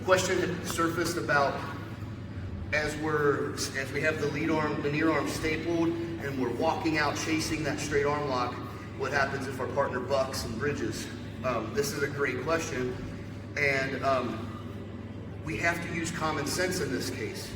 question had surfaced about as we have the lead arm, the near arm stapled, and we're walking out chasing that straight arm lock, what happens if our partner bucks and bridges? This is a great question, and we have to use common sense in this case.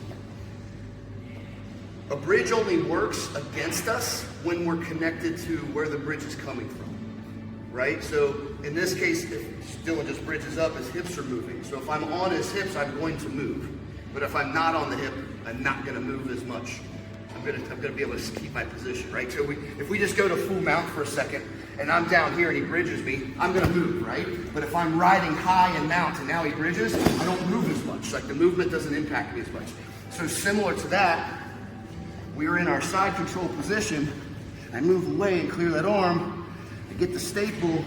A bridge only works against us when we're connected to where the bridge is coming from, right? So in this case, if Dylan just bridges up, his hips are moving. So if I'm on his hips, I'm going to move. But if I'm not on the hip, I'm not going to move as much. I'm going to be able to keep my position, right? So if we just go to full mount for a second, and I'm down here and he bridges me, I'm going to move, right? But if I'm riding high and mount and now he bridges, I don't move as much. Like the movement doesn't impact me as much. So similar to that, we are in our side control position. I move away and clear that arm. I get the staple,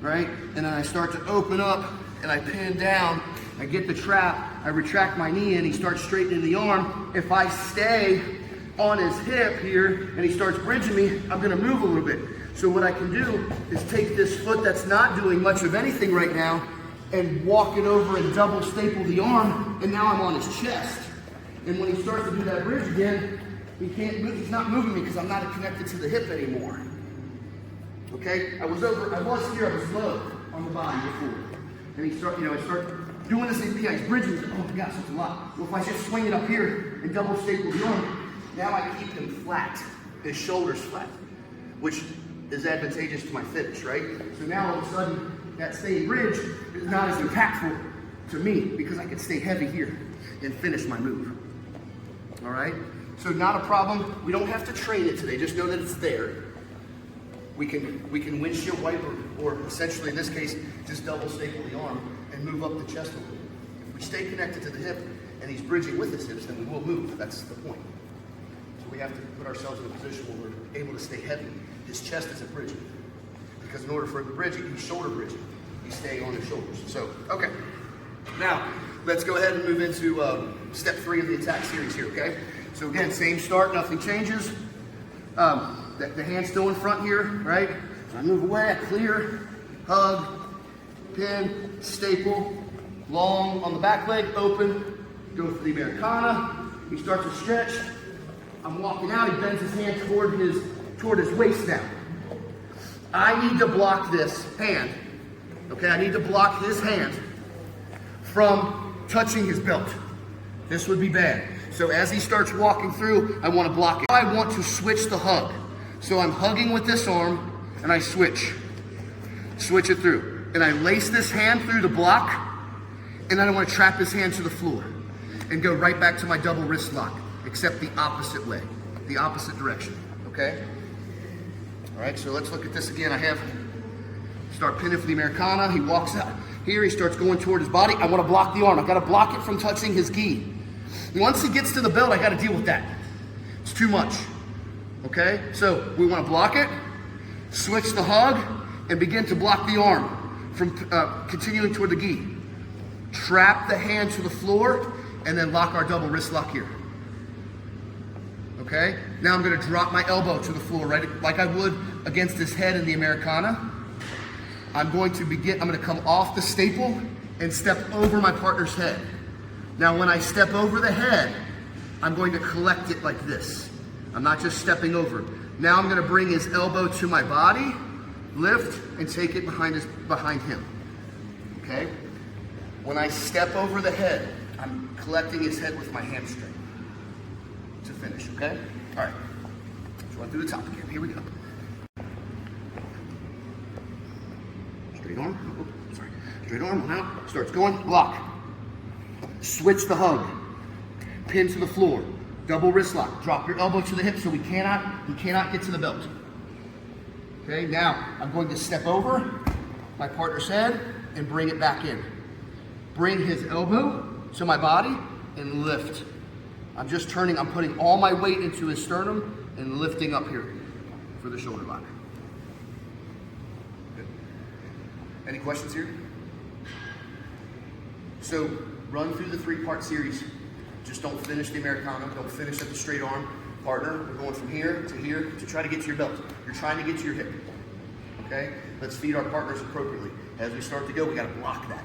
right? And then I start to open up and I pin down. I get the trap. I retract my knee and he starts straightening the arm. If I stay on his hip here and he starts bridging me, I'm gonna move a little bit. So what I can do is take this foot that's not doing much of anything right now and walk it over and double staple the arm, and now I'm on his chest. And when he starts to do that bridge again, he can't move, he's not moving me because I'm not connected to the hip anymore. Okay? I was here, I was low on the body before. And I start doing this again, he's bridging, oh my gosh, that's a lot. Well, if I just swing it up here and double staple the arm, now I keep him flat, his shoulders flat, which is advantageous to my finish, right? So now all of a sudden, that same bridge is not as impactful to me because I can stay heavy here and finish my move. All right? So not a problem. We don't have to train it today. Just know that it's there. We can windshield wipe or essentially in this case, just double staple the arm and move up the chest a little. If we stay connected to the hip and he's bridging with his hips, then we will move. That's the point. So we have to put ourselves in a position where we're able to stay heavy. His chest isn't bridging. Because in order for him to bridge, he's shoulder bridging. He's staying on his shoulders. So, okay. Now, let's go ahead and move into step 3 of the attack series here, okay? So again, same start, nothing changes. The hand's still in front here, right? So I move away, I clear, hug, pin, staple, long on the back leg, open, go for the Americana. He starts to stretch. I'm walking out, he bends his hand toward his waist now. I need to block this hand, okay? I need to block his hand from touching his belt. This would be bad. So as he starts walking through, I want to block it. I want to switch the hug. So I'm hugging with this arm, and I switch it through. And I lace this hand through the block, and then I want to trap his hand to the floor and go right back to my double wrist lock, except the opposite way, the opposite direction, okay? All right, so let's look at this again. Start pinning for the Americana. He walks out here, he starts going toward his body. I want to block the arm. I got to block it from touching his gi. Once he gets to the belt, I got to deal with that. It's too much. Okay? So we want to block it, switch the hug, and begin to block the arm from continuing toward the gi. Trap the hand to the floor, and then lock our double wrist lock here. Okay? Now I'm going to drop my elbow to the floor, right? Like I would against his head in the Americana. I'm going to come off the staple and step over my partner's head. Now when I step over the head, I'm going to collect it like this. I'm not just stepping over. Now I'm going to bring his elbow to my body, lift, and take it behind him. Okay? When I step over the head, I'm collecting his head with my hamstring to finish, okay? All right. Let's run through the top again. Here we go. Straight arm. Oh, sorry. Straight arm, one out. Starts going. Block. Switch the hug. Pin to the floor. Double wrist lock. Drop your elbow to the hip so he cannot get to the belt. Okay, now I'm going to step over my partner's head and bring it back in. Bring his elbow to my body and lift. I'm just turning, I'm putting all my weight into his sternum and lifting up here for the shoulder lock. Good. Any questions here? So run through the 3-part series. Just don't finish the Americana, don't finish at the straight arm. Partner, we're going from here to try to get to your belt. You're trying to get to your hip, okay? Let's feed our partners appropriately. As we start to go, we gotta block that.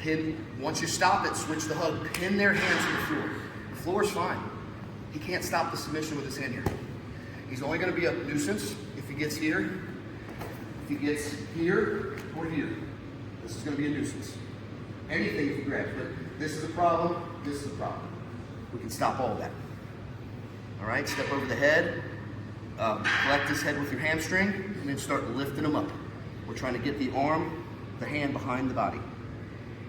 Pin, once you stop it, switch the hug, pin their hand to the floor. The floor is fine. He can't stop the submission with his hand here. He's only gonna be a nuisance if he gets here, if he gets here, or here. This is gonna be a nuisance. Anything if he grabs, but this is a problem, this is a problem. We can stop all of that. All right, step over the head, collect his head with your hamstring, and then start lifting him up. We're trying to get the arm, the hand behind the body.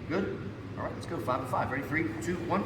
Good? All right, let's go, 5 to 5. Ready, 3, 2, 1.